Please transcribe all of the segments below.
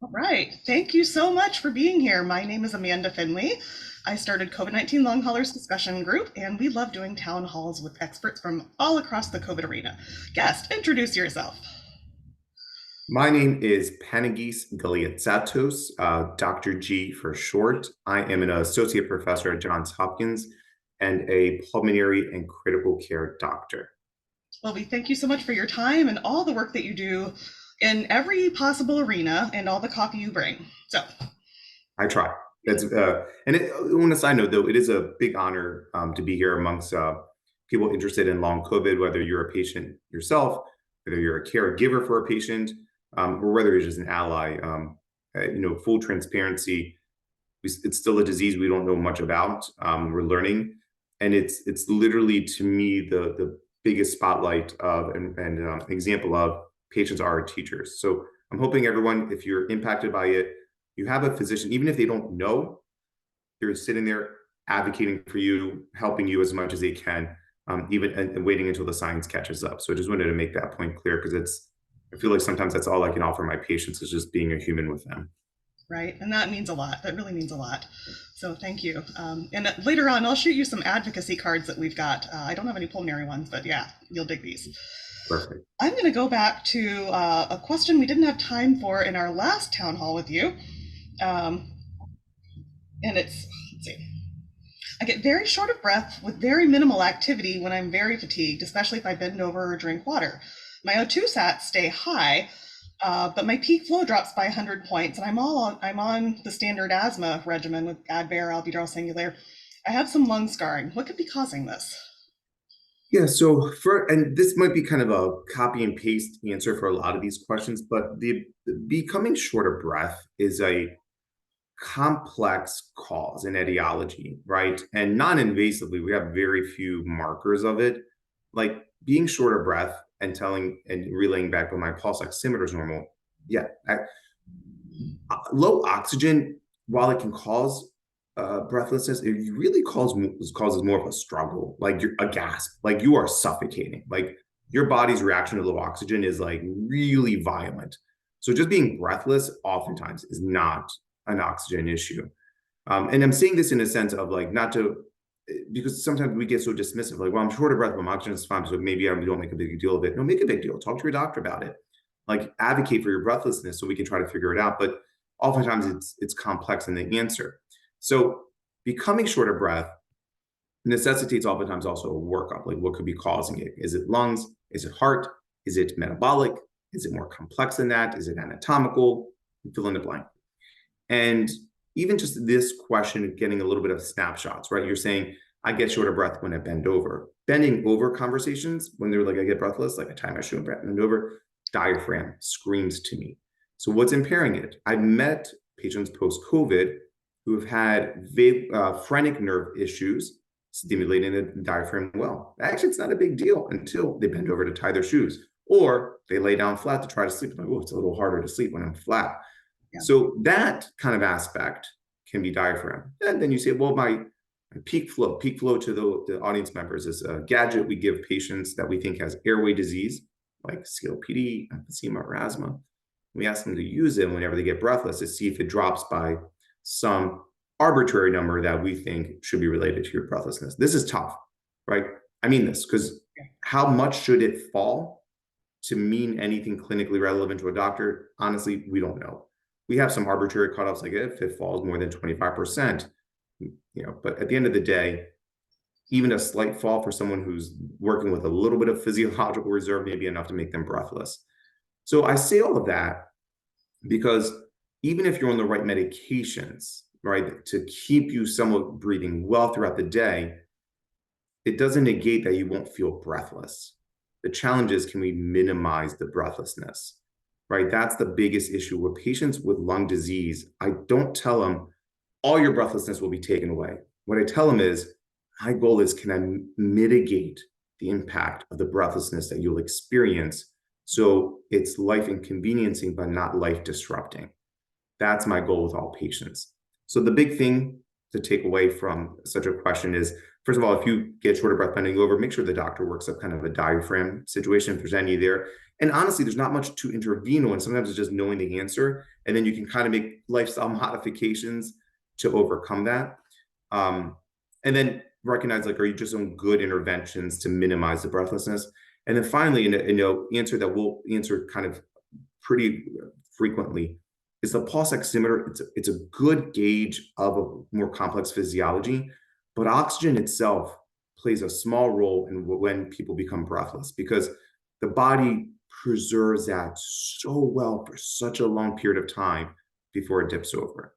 All right. Thank you so much for being here. My name is Amanda Finley. I started COVID-19 Long Haulers Discussion Group, and we love doing town halls with experts from all across the COVID arena. Guest, introduce yourself. My name is Panagis Galiatsatos, Dr. G for short. I am an associate professor at Johns Hopkins and a pulmonary and critical care doctor. Well, we thank you so much for your time and all the work that you do in every possible arena and all the coffee you bring. So, I try. On a side note, though, it is a big honor to be here amongst people interested in long COVID, whether you're a patient yourself, whether you're a caregiver for a patient, or whether you're just an ally. Full transparency, it's still a disease we don't know much about. We're learning, and it's literally to me the biggest spotlight of and example of patients are our teachers. So I'm hoping everyone, if you're impacted by it, you have a physician, even if they don't know, they're sitting there advocating for you, helping you as much as they can, even and waiting until the science catches up. So I just wanted to make that point clear because I feel like sometimes that's all I can offer my patients is just being a human with them. right. And that means a lot. That really means a lot. So thank you. And later on, I'll shoot you some advocacy cards that we've got. I don't have any pulmonary ones, but yeah, you'll dig these. Perfect. I'm going to go back to a question we didn't have time for in our last town hall with you. Um, and let's see. I get very short of breath with very minimal activity when I'm very fatigued, especially if I bend over or drink water. My O2 sats stay high, but my peak flow drops by 100 points, and I'm on the standard asthma regimen with Advair, albuterol singulair. I have some lung scarring. What could be causing this? Yeah, so and this might be kind of a copy and paste answer for a lot of these questions, but the becoming short of breath is a complex cause and etiology, right? And non-invasively, we have very few markers of it. Like being short of breath and telling and relaying back when my pulse oximeter is normal. Yeah, low oxygen, while it can cause breathlessness, it really causes more of a struggle, like you're a gasp, like you are suffocating, like your body's reaction to low oxygen is like really violent. So just being breathless oftentimes is not an oxygen issue. And I'm saying this in a sense of like not to, because sometimes we get so dismissive, like, well, I'm short of breath, but my oxygen is fine, so maybe I don't make a big deal of it. No, make a big deal. Talk to your doctor about it. Like advocate for your breathlessness so we can try to figure it out. But oftentimes it's complex in the answer. So becoming short of breath necessitates oftentimes also a workup, like what could be causing it? Is it lungs? Is it heart? Is it metabolic? Is it more complex than that? Is it anatomical? Fill in the blank. And even just this question, getting a little bit of snapshots, right? You're saying, I get short of breath when I bend over. Bending over conversations, when they're like, I get breathless, like I tie my shoe and bend over, diaphragm screams to me. So what's impairing it? I've met patients post-COVID who have had phrenic nerve issues stimulating the diaphragm well. Actually, it's not a big deal until they bend over to tie their shoes or they lay down flat to try to sleep. Like, oh, it's a little harder to sleep when I'm flat. Yeah. So that kind of aspect can be diaphragm. And then you say, well, my peak flow to the audience members is a gadget we give patients that we think has airway disease, like COPD, emphysema, or asthma. We ask them to use it whenever they get breathless to see if it drops by some arbitrary number that we think should be related to your breathlessness. This is tough, right? I mean this because how much should it fall to mean anything clinically relevant to a doctor? Honestly, we don't know. We have some arbitrary cutoffs, like if it falls more than 25%, but at the end of the day, even a slight fall for someone who's working with a little bit of physiological reserve may be enough to make them breathless. So I say all of that because even if you're on the right medications, right, to keep you somewhat breathing well throughout the day, it doesn't negate that you won't feel breathless. The challenge is, can we minimize the breathlessness, right? That's the biggest issue with patients with lung disease. I don't tell them all your breathlessness will be taken away. What I tell them is, my goal is, can I mitigate the impact of the breathlessness that you'll experience so it's life inconveniencing, but not life disrupting? That's my goal with all patients. So the big thing to take away from such a question is, first of all, if you get short of breath bending over, make sure the doctor works up kind of a diaphragm situation if there's any there. And honestly, there's not much to intervene on. Sometimes it's just knowing the answer, and then you can kind of make lifestyle modifications to overcome that. And then recognize, like, are you just on good interventions to minimize the breathlessness? And then finally, answer that we'll answer kind of pretty frequently is the pulse oximeter. It's a good gauge of a more complex physiology, but oxygen itself plays a small role in when people become breathless because the body preserves that so well for such a long period of time before it dips over.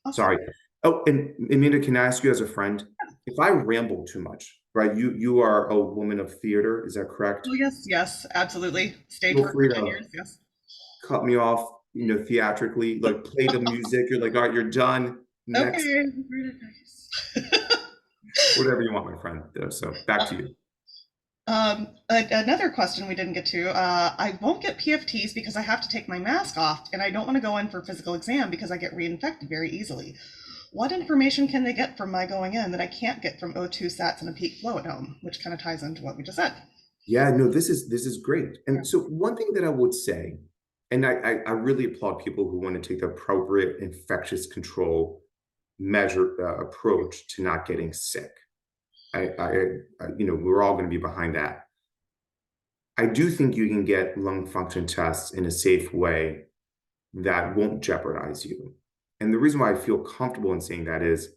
Awesome. Sorry. Oh, and Amanda, can I ask you as a friend, if I ramble too much, right? You are a woman of theater, is that correct? Oh, yes, yes, absolutely. Stage Feel work free for 10 to years, yes. cut me off, theatrically, like play the music. You're like, all right, you're done. Next, Okay. Very nice. whatever you want, my friend. So back to you. Another question we didn't get to. I won't get PFTs because I have to take my mask off, and I don't want to go in for physical exam because I get reinfected very easily. What information can they get from my going in that I can't get from O2 sats and a peak flow at home, which kind of ties into what we just said. Yeah, no, this is great. And so one thing that I would say, and I really applaud people who want to take the appropriate infectious control measure approach to not getting sick. We're all going to be behind that. I do think you can get lung function tests in a safe way that won't jeopardize you. And the reason why I feel comfortable in saying that is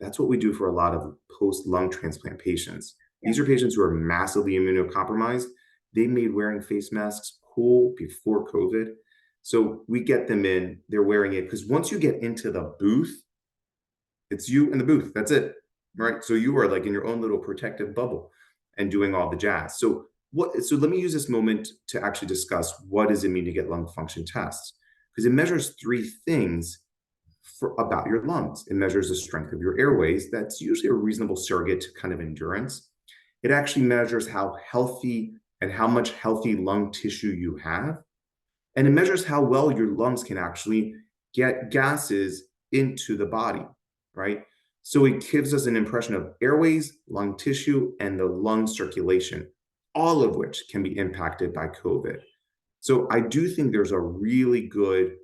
that's what we do for a lot of post lung transplant patients. Yeah. These are patients who are massively immunocompromised. They made wearing face masks cool before COVID. So we get them in, they're wearing it because once you get into the booth, it's you in the booth. That's it. Right. So you are like in your own little protective bubble and doing all the jazz. So let me use this moment to actually discuss what does it mean to get lung function tests? Because it measures three things about your lungs. It measures the strength of your airways. That's usually a reasonable surrogate to kind of endurance. It actually measures how healthy and how much healthy lung tissue you have. And it measures how well your lungs can actually get gases into the body, right? So it gives us an impression of airways, lung tissue, and the lung circulation, all of which can be impacted by COVID. So I do think there's a really good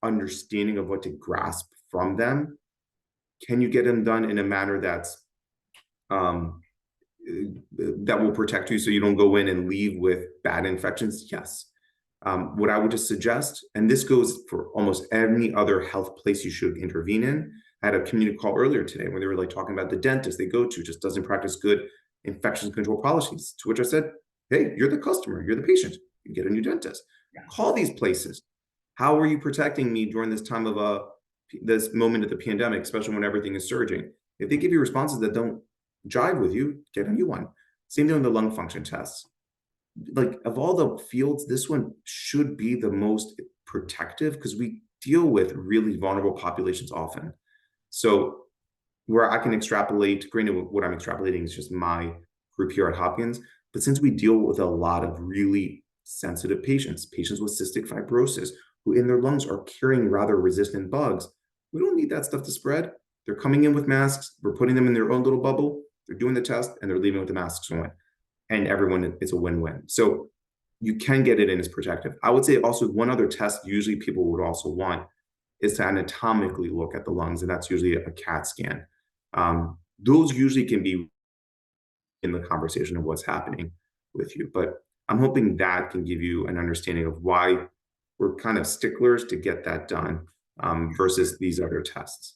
understanding of what to grasp from them. Can you get them done in a manner um, that will protect you so you don't go in and leave with bad infections? Yes. What I would just suggest, and this goes for almost any other health place you should intervene in. I had a community call earlier today where they were like talking about the dentist they go to just doesn't practice good infection control policies. To which I said, hey, you're the customer, you're the patient, you get a new dentist. Yeah. Call these places. How are you protecting me during this time of this moment of the pandemic, especially when everything is surging? If they give you responses that don't jive with you, get a new one. Same thing with the lung function tests. Like of all the fields, this one should be the most protective because we deal with really vulnerable populations often. So where I can extrapolate, granted, what I'm extrapolating is just my group here at Hopkins, but since we deal with a lot of really sensitive patients, patients with cystic fibrosis, who in their lungs are carrying rather resistant bugs, we don't need that stuff to spread. They're coming in with masks, we're putting them in their own little bubble, they're doing the test, and they're leaving with the masks on. And everyone, it's a win-win. So you can get it in as protective. I would say also one other test usually people would also want is to anatomically look at the lungs, and that's usually a CAT scan. Those usually can be in the conversation of what's happening with you. But I'm hoping that can give you an understanding of why we're kind of sticklers to get that done versus these other tests.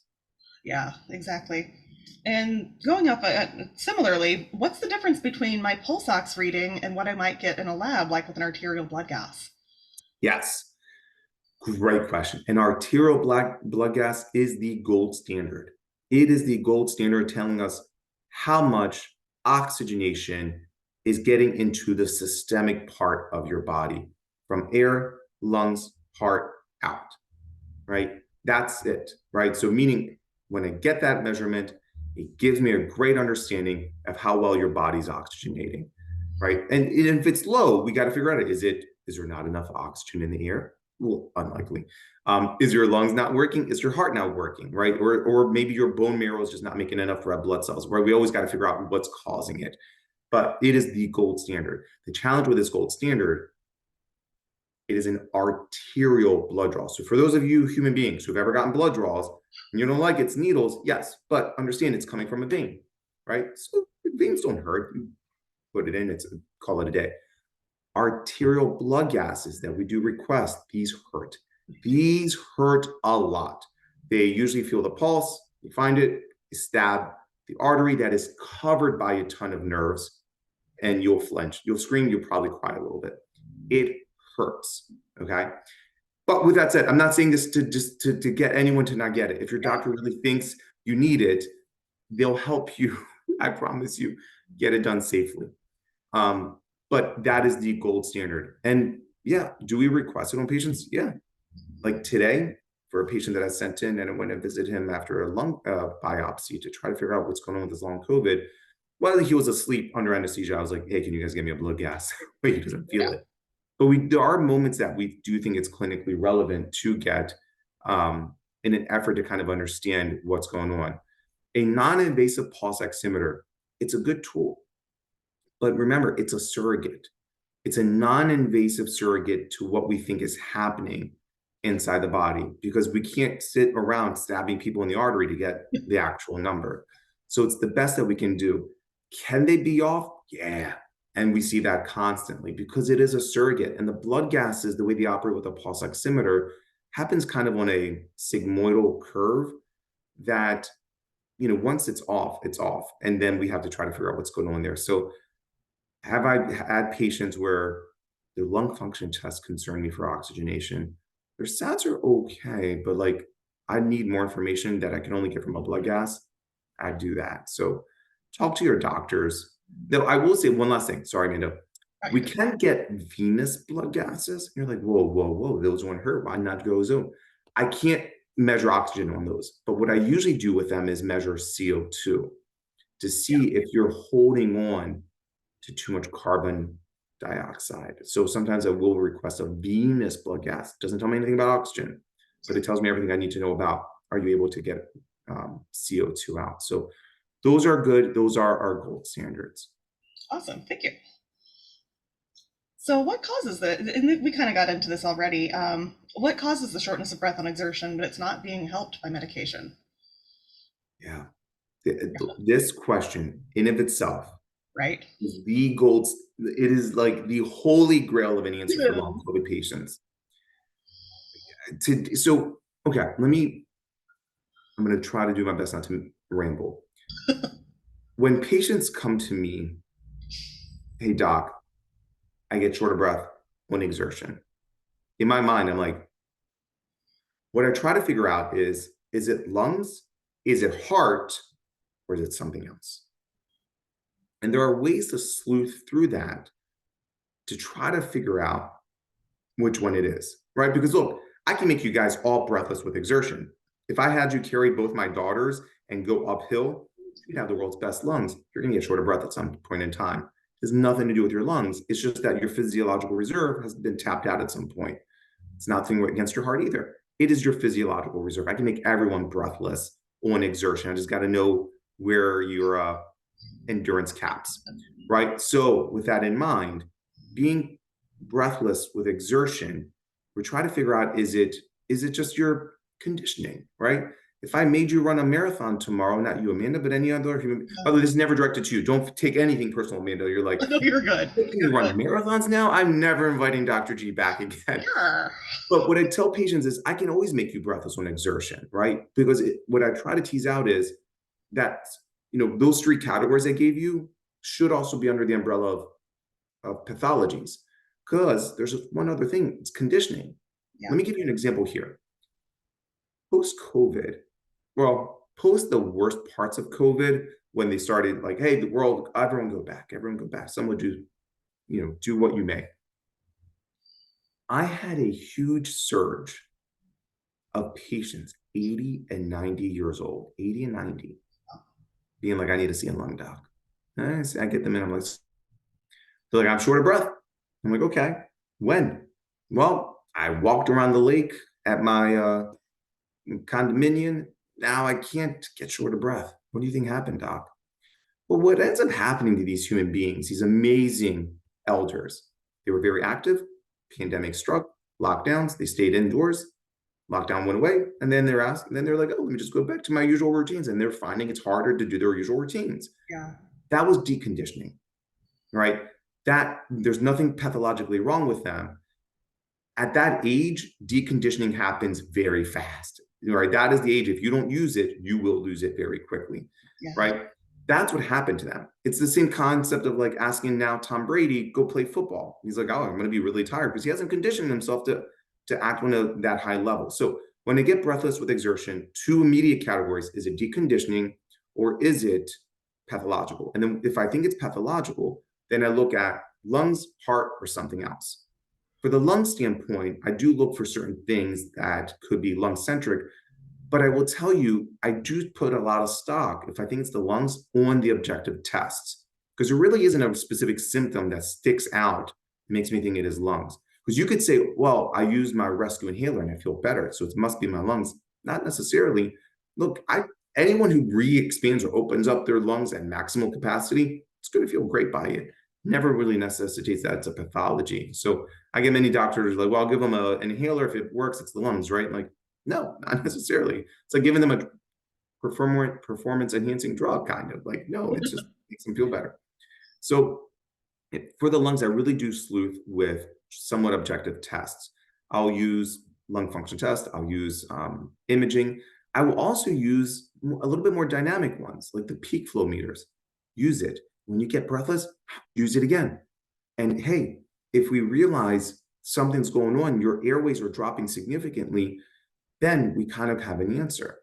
Yeah, exactly. And going up similarly, what's the difference between my pulse ox reading and what I might get in a lab, like with an arterial blood gas? Yes, great question. And arterial blood gas is the gold standard. It is the gold standard telling us how much oxygenation is getting into the systemic part of your body from air, lungs, heart, out, right? That's it, right? So, meaning when I get that measurement, it gives me a great understanding of how well your body's oxygenating, right? And if it's low, we got to figure out is there not enough oxygen in the air? well, unlikely. Is your lungs not working? Is your heart not working, right? Or maybe your bone marrow is just not making enough red blood cells, right? We always got to figure out what's causing it. But it is the gold standard. The challenge with this gold standard, it is an arterial blood draw. So for those of you human beings who've ever gotten blood draws and you don't like it's needles, yes, but understand it's coming from a vein, right? So veins don't hurt. You put it in, it's call it a day. Arterial blood gases that we do request, these hurt. These hurt a lot. They usually feel the pulse, you find it, you stab the artery that is covered by a ton of nerves, and you'll flinch. You'll scream, you'll probably cry a little bit. It hurts. Okay. But with that said, I'm not saying this to just to get anyone to not get it. If your doctor really thinks you need it, they'll help you. I promise you, get it done safely. But that is the gold standard. And yeah, do we request it on patients? Yeah. Like today, for a patient that I sent in and I went and visited him after a lung biopsy to try to figure out what's going on with his long COVID. While he was asleep under anesthesia, I was like, hey, can you guys give me a blood gas? But he doesn't feel it. But there are moments that we do think it's clinically relevant to get in an effort to kind of understand what's going on. A non-invasive pulse oximeter, it's a good tool. But remember, it's a surrogate. It's a non-invasive surrogate to what we think is happening inside the body because we can't sit around stabbing people in the artery to get the actual number. So it's the best that we can do. Can they be off? Yeah. And we see that constantly because it is a surrogate. And the blood gases, the way they operate with a pulse oximeter, happens kind of on a sigmoidal curve that, once it's off, it's off. And then we have to try to figure out what's going on there. So have I had patients where their lung function tests concern me for oxygenation? Their stats are okay, but like I need more information that I can only get from a blood gas. I do that. So talk to your doctors. Though I will say one last thing. Sorry, Amanda. We can get venous blood gases. You're like, whoa, whoa, whoa, those won't hurt. Why not go zone? I can't measure oxygen on those. But what I usually do with them is measure CO2 to see if you're holding on to too much carbon dioxide. So sometimes I will request a venous blood gas. It doesn't tell me anything about oxygen, but it tells me everything I need to know about, are you able to get CO2 out? So those are good. Those are our gold standards. Awesome. Thank you. So what causes the, and we kind of got into this already, what causes the shortness of breath on exertion, but it's not being helped by medication? Yeah. This question in of itself Right? is the gold. It is like the holy grail of an answer for long COVID patients. So, okay, I'm going to try to do my best not to ramble. When patients come to me, hey, doc, I get short of breath on exertion. In my mind, I'm like, what I try to figure out is it lungs? Is it heart? Or is it something else? And there are ways to sleuth through that to try to figure out which one it is, right? Because look, I can make you guys all breathless with exertion. If I had you carry both my daughters and go uphill, you'd have the world's best lungs. You're going to get short of breath at some point in time. It has nothing to do with your lungs. It's just that your physiological reserve has been tapped out at some point. It's nothing against your heart either. It is your physiological reserve. I can make everyone breathless on exertion. I just got to know where your endurance caps, right? So with that in mind, being breathless with exertion, we're trying to figure out, is it just your conditioning, right? If I made you run a marathon tomorrow, not you, Amanda, but any other human, by the way, this is never directed to you. Don't take anything personal, Amanda. You're like, No, you're good. can you run marathons now? I'm never inviting Dr. G back again. Sure. But what I tell patients is I can always make you breathless on exertion, right? Because what I try to tease out is that, those three categories I gave you should also be under the umbrella of pathologies. Because there's one other thing, it's conditioning. Yeah. Let me give you an example here. Post-COVID, well, post the worst parts of COVID, when they started like, hey, the world, everyone go back. Someone do, do what you may. I had a huge surge of patients 80 and 90 years old, 80 and 90, being like, I need to see a lung doc. I get them in, I'm like, they're like, I'm short of breath. I'm like, okay, when? Well, I walked around the lake at my condominium. Now I can't get short of breath. What do you think happened, Doc? Well, what ends up happening to these human beings, these amazing elders, they were very active. Pandemic struck, lockdowns, they stayed indoors. Lockdown went away, and then they're asked, and then they're like, "Oh, let me just go back to my usual routines," and they're finding it's harder to do their usual routines. Yeah. That was deconditioning, right? That there's nothing pathologically wrong with them. At that age, deconditioning happens very fast, right? That is the age. If you don't use it, you will lose it very quickly, Yeah. right? That's what happened to them. It's the same concept of like asking now Tom Brady, go play football. He's like, oh, I'm going to be really tired because he hasn't conditioned himself to act on that high level. So when they get breathless with exertion, two immediate categories: is it deconditioning or is it pathological? And then if I think it's pathological, then I look at lungs, heart, or something else. For the lung standpoint, I do look for certain things that could be lung centric, but I will tell you, I do put a lot of stock, if I think it's the lungs, on the objective tests, because there really isn't a specific symptom that sticks out and makes me think it is lungs. Because you could say, well, I use my rescue inhaler and I feel better, so it must be my lungs. Not necessarily. Look, anyone who re-expands or opens up their lungs at maximal capacity, it's going to feel great by it. Never really necessitates that it's a pathology. So I get many doctors like, well, I'll give them an inhaler. If it works, it's the lungs, right? Like, no, not necessarily. It's like giving them a performance enhancing drug, kind of like, no, it just makes them feel better. So for the lungs, I really do sleuth with somewhat objective tests. I'll use lung function test. I'll use imaging. I will also use a little bit more dynamic ones, like the peak flow meters. Use it. When you get breathless, use it again. And hey, if we realize something's going on, your airways are dropping significantly, then we kind of have an answer.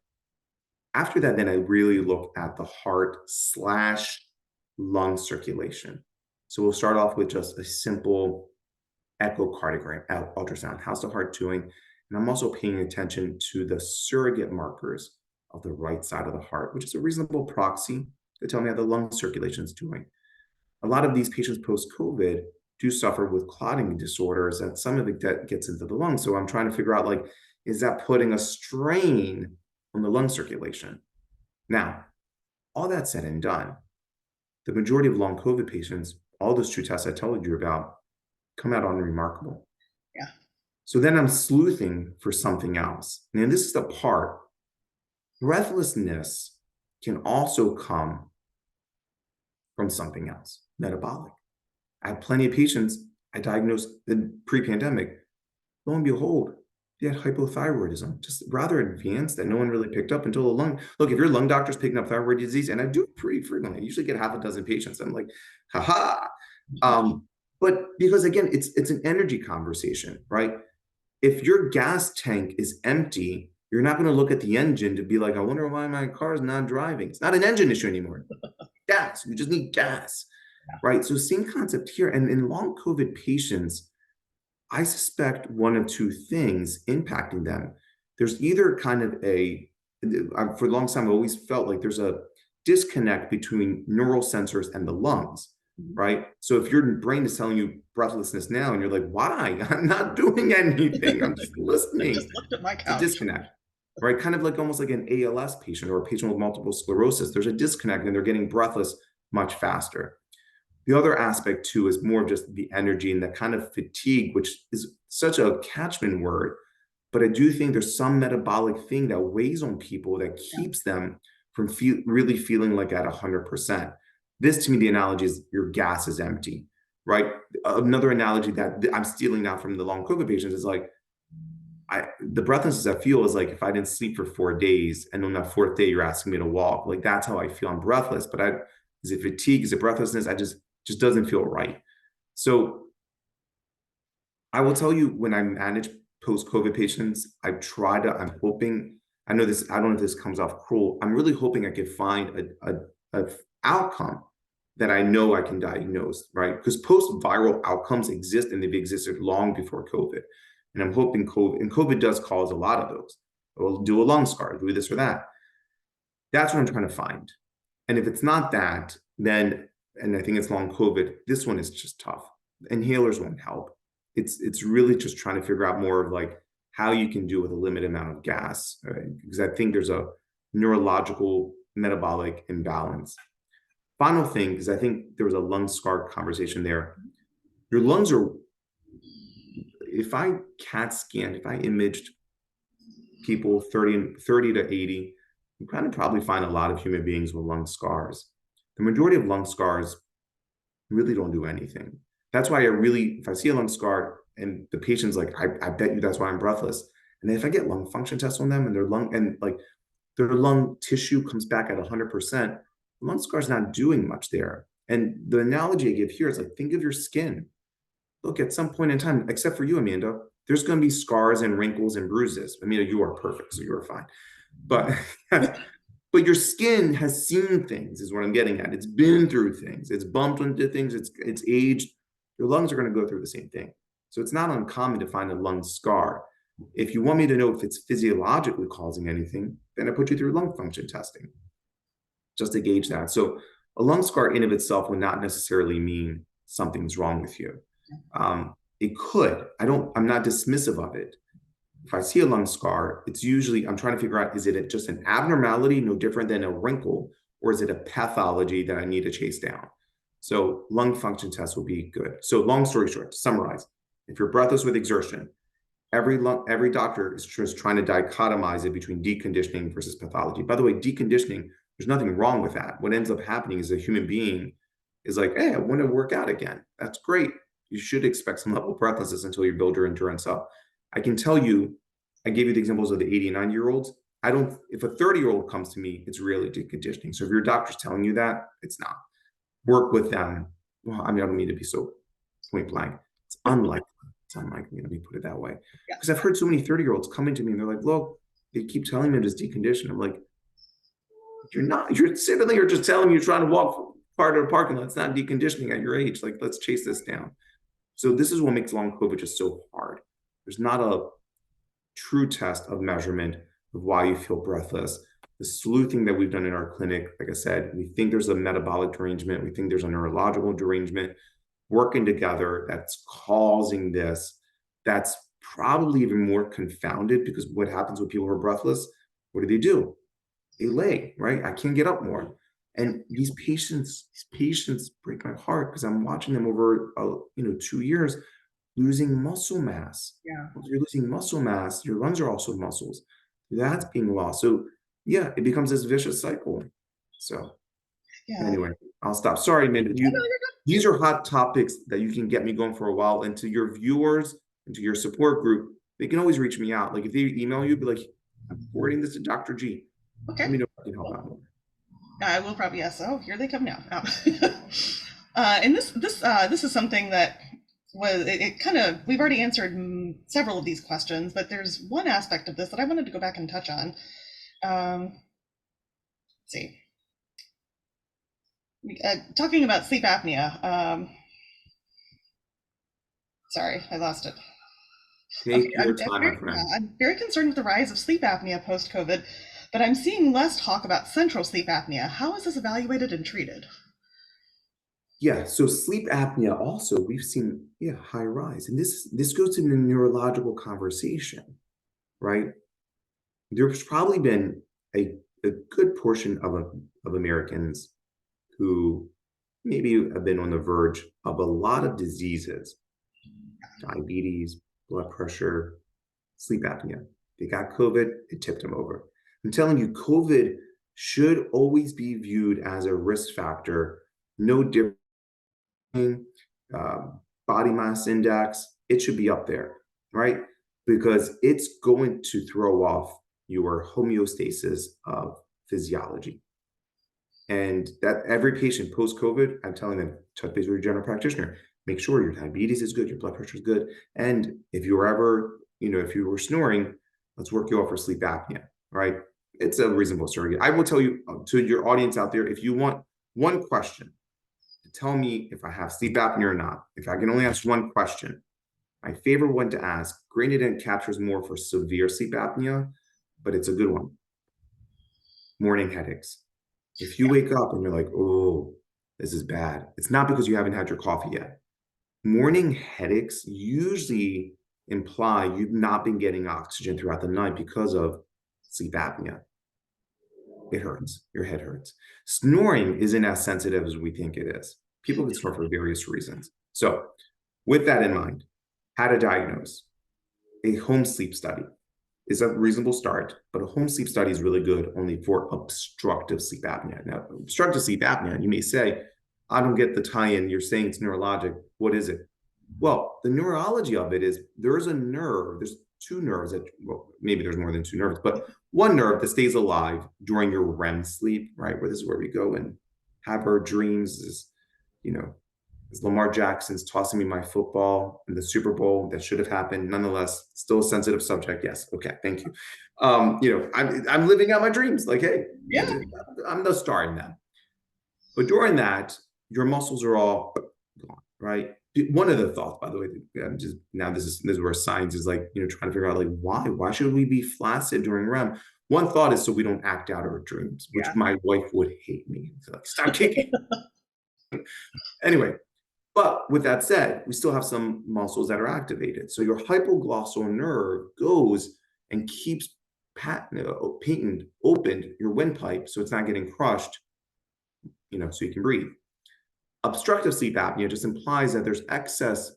After that, then I really look at the heart slash lung circulation. So we'll start off with just a simple echocardiogram, ultrasound. How's the heart doing? And I'm also paying attention to the surrogate markers of the right side of the heart, which is a reasonable proxy to tell me how the lung circulation is doing. A lot of these patients post-COVID do suffer with clotting disorders, and some of it gets into the lungs. So I'm trying to figure out, like, is that putting a strain on the lung circulation? Now, all that said and done, the majority of long COVID patients, all those two tests I told you about, come out unremarkable. Yeah. So then I'm sleuthing for something else. And this is the part. Breathlessness can also come from something else, metabolic. I have plenty of patients I diagnosed in pre-pandemic. Lo and behold, they had hypothyroidism, just rather advanced that no one really picked up until the lung. Look, if your lung doctor's picking up thyroid disease, and I do it pretty frequently, I usually get half a dozen patients. I'm like, haha. But because again, it's an energy conversation, right? If your gas tank is empty, you're not going to look at the engine to be like, I wonder why my car is not driving. It's not an engine issue anymore. Gas. You just need gas, right? So same concept here. And in long COVID patients, I suspect one of two things impacting them. There's either kind of for a long time, I always felt like there's a disconnect between neural sensors and the lungs, right? So if your brain is telling you breathlessness now and you're like, why? I'm not doing anything. I'm just I listening. just looked at my It's a couch. disconnect, right? Kind of like almost like an ALS patient or a patient with multiple sclerosis. There's a disconnect and they're getting breathless much faster. The other aspect too is more just the energy and that kind of fatigue, which is such a catchment word. But I do think there's some metabolic thing that weighs on people that keeps them from really feeling like at 100%. This to me, the analogy is your gas is empty, right? Another analogy that I'm stealing now from the long COVID patients is like, the breathlessness I feel is like if I didn't sleep for 4 days and on that fourth day you're asking me to walk, like that's how I feel. I'm breathless, but is it fatigue? Is it breathlessness? I just doesn't feel right. So I will tell you, when I manage post-COVID patients, I'm hoping, I know this, I don't know if this comes off cruel. I'm really hoping I can find a outcome that I know I can diagnose, right? Because post-viral outcomes exist and they've existed long before COVID. And I'm hoping COVID does cause a lot of those. We'll do a lung scar, do this or that. That's what I'm trying to find. And if it's not that, then, and I think it's long COVID, this one is just tough. Inhalers won't help. it's really just trying to figure out more of like how you can do with a limited amount of gas, because I think there's a neurological metabolic imbalance. Final thing, because I think there was a lung scar conversation there. Your lungs are, if I CAT scanned, if I imaged people 30 to 80, you kind of probably find a lot of human beings with lung scars. The majority of lung scars really don't do anything. That's why if I see a lung scar and the patient's like, I bet you that's why I'm breathless. And then if I get lung function tests on them and their lung tissue comes back at 100%, the lung scar's not doing much there. And the analogy I give here is like, think of your skin. Look, at some point in time, except for you, Amanda, there's going to be scars and wrinkles and bruises. Amanda, you are perfect, so you're fine. But but your skin has seen things, is what I'm getting at. It's been through things. It's bumped into things. It's aged. Your lungs are going to go through the same thing. So it's not uncommon to find a lung scar. If you want me to know if it's physiologically causing anything, then I put you through lung function testing just to gauge that. So a lung scar in of itself would not necessarily mean something's wrong with you. It could. I'm not dismissive of it. If I see a lung scar, it's usually, I'm trying to figure out, is it just an abnormality, no different than a wrinkle, or is it a pathology that I need to chase down? So lung function tests will be good. So long story short, to summarize, if you're breathless with exertion, every doctor is just trying to dichotomize it between deconditioning versus pathology. By the way, deconditioning, there's nothing wrong with that. What ends up happening is a human being is like, hey, I want to work out again. That's great. You should expect some level of breathlessness until you build your endurance up. I can tell you, I gave you the examples of the 80 and 90-year-olds. If a 30-year-old comes to me, it's really deconditioning. So if your doctor's telling you that, it's not. Work with them. Well, I mean, I don't mean to be so point blank. It's unlikely. It's unlikely. Let me put it that way. Yeah. Because I've heard so many 30-year-olds coming to me and they're like, look, they keep telling me it's deconditioned. I'm like, you're sitting there, you're just telling me you're trying to walk part of the parking lot. It's not deconditioning at your age. Like, let's chase this down. So this is what makes long COVID just so hard. There's not a true test of measurement of why you feel breathless. The sleuthing that we've done in our clinic, like I said, we think there's a metabolic derangement. We think there's a neurological derangement working together that's causing this. That's probably even more confounded because what happens when people are breathless? What do? They lay, right? I can't get up more. And these patients break my heart because I'm watching them over, 2 years losing muscle mass. Yeah. If you're losing muscle mass, your lungs are also muscles. That's being lost. So yeah, it becomes this vicious cycle. So Yeah. anyway, I'll stop. Sorry, man. These are hot topics that you can get me going for a while. And to your viewers and to your support group, they can always reach me out. Like if they email you, be like, I'm forwarding this to Dr. G. Okay. Let me know if I can help out more. I will probably, yes. Oh, here they come now. And this is something that it kind of, we've already answered several of these questions, but there's one aspect of this that I wanted to go back and touch on. Let's see. Talking about sleep apnea. Sorry, I lost it. Take your time, my friend. I'm very concerned with the rise of sleep apnea post-COVID, but I'm seeing less talk about central sleep apnea. How is this evaluated and treated? Yeah, so sleep apnea also we've seen high rise, and this goes to the neurological conversation, right? There's probably been a good portion of Americans who maybe have been on the verge of a lot of diseases, diabetes, blood pressure, sleep apnea. They got COVID, it tipped them over. I'm telling you, COVID should always be viewed as a risk factor, no different. Body mass index, it should be up there, right? Because it's going to throw off your homeostasis of physiology. And that every patient post-COVID, I'm telling them, touch base with your general practitioner. Make sure your diabetes is good, your blood pressure is good. And if you were ever, if you were snoring, let's work you off for sleep apnea, right? It's a reasonable surrogate. I will tell you to your audience out there, if you want one question, tell me if I have sleep apnea or not. If I can only ask one question, my favorite one to ask, granted it captures more for severe sleep apnea, but it's a good one. Morning headaches. If you wake up and you're like, oh, this is bad, it's not because you haven't had your coffee yet. Morning headaches usually imply you've not been getting oxygen throughout the night because of sleep apnea. It hurts. Your head hurts. Snoring isn't as sensitive as we think it is. People can snore for various reasons. So, with that in mind, how to diagnose a home sleep study is a reasonable start, but a home sleep study is really good only for obstructive sleep apnea. Now, obstructive sleep apnea, you may say, I don't get the tie-in. You're saying it's neurologic. What is it? Well, the neurology of it is there's a nerve, there's two nerves that, well, maybe there's more than two nerves, but one nerve that stays alive during your REM sleep, right? Where this is where we go and have our dreams is, you know, as Lamar Jackson's tossing me my football in the Super Bowl that should have happened. Nonetheless, still a sensitive subject. Yes. Okay. Thank you. I'm living out my dreams. Like, hey, Yeah. I'm the star in that. But during that, your muscles are all gone, right? One of the thoughts, by the way, just now this is where science is like, trying to figure out like why should we be flaccid during REM? One thought is so we don't act out our dreams, which Yeah. my wife would hate me. So like, stop kicking. Anyway, but with that said, we still have some muscles that are activated. So your hypoglossal nerve goes and keeps patent opened your windpipe so it's not getting crushed, so you can breathe. Obstructive sleep apnea just implies that there's excess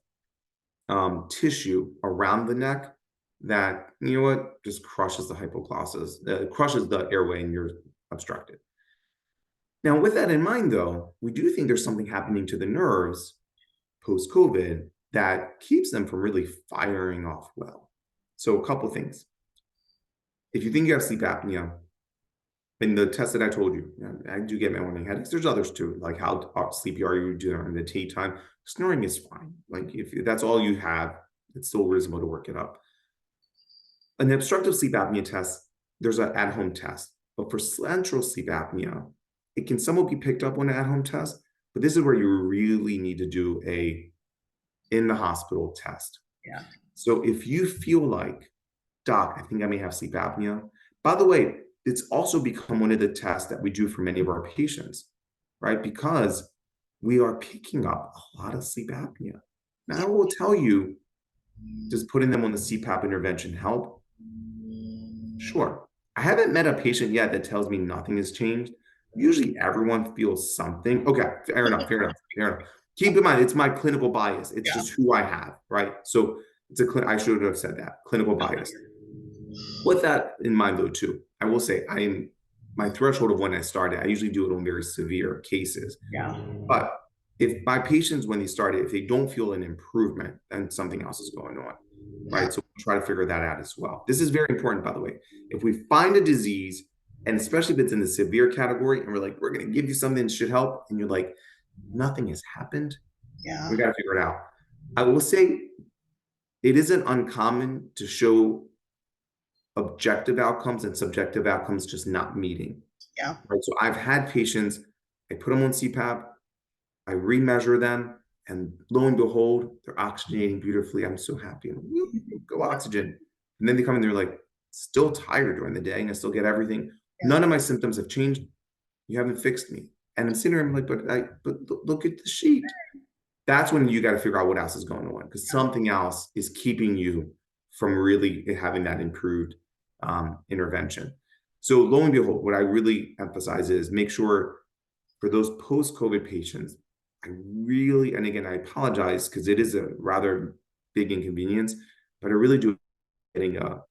tissue around the neck that, just crushes the hypoglossus, crushes the airway and you're obstructed. Now, with that in mind, though, we do think there's something happening to the nerves post-COVID that keeps them from really firing off well. So a couple things. If you think you have sleep apnea, in the test that I told you, I do get my morning headaches. There's others too, like how sleepy are you during the daytime? Snoring is fine. Like if that's all you have, it's still reasonable to work it up. An obstructive sleep apnea test, there's an at-home test. But for central sleep apnea, it can somewhat be picked up on an at-home test, but this is where you really need to do a in-the-hospital test. Yeah. So if you feel like, doc, I think I may have sleep apnea. By the way, it's also become one of the tests that we do for many of our patients, right? Because we are picking up a lot of sleep apnea. Now, I will tell you, does putting them on the CPAP intervention help? Sure. I haven't met a patient yet that tells me nothing has changed. Usually everyone feels something. Okay, fair enough. Keep in mind, it's my clinical bias. It's Yeah. just who I have, right? So I should have said that, clinical bias. With that in mind, though, too, I will say my threshold of when I started, I usually do it on very severe cases. Yeah. But if my patients, when they started, if they don't feel an improvement, then something else is going on, right? So we'll try to figure that out as well. This is very important, by the way. If we find a disease, and especially if it's in the severe category, and we're like, we're going to give you something that should help, and you're like, nothing has happened, Yeah. we got to figure it out. I will say it isn't uncommon to show objective outcomes and subjective outcomes just not meeting. Yeah. Right. So I've had patients, I put them on CPAP, I remeasure them, and lo and behold, they're oxygenating beautifully. I'm so happy. Go oxygen. And then they come in, they're like, still tired during the day, and I still get everything. Yeah. None of my symptoms have changed. You haven't fixed me. And I'm sitting there, I'm like, but look at the sheet. That's when you got to figure out what else is going on, because something else is keeping you from really having that improved intervention. So lo and behold, what I really emphasize is make sure for those post-COVID patients, and again, I apologize because it is a rather big inconvenience, but I really do getting a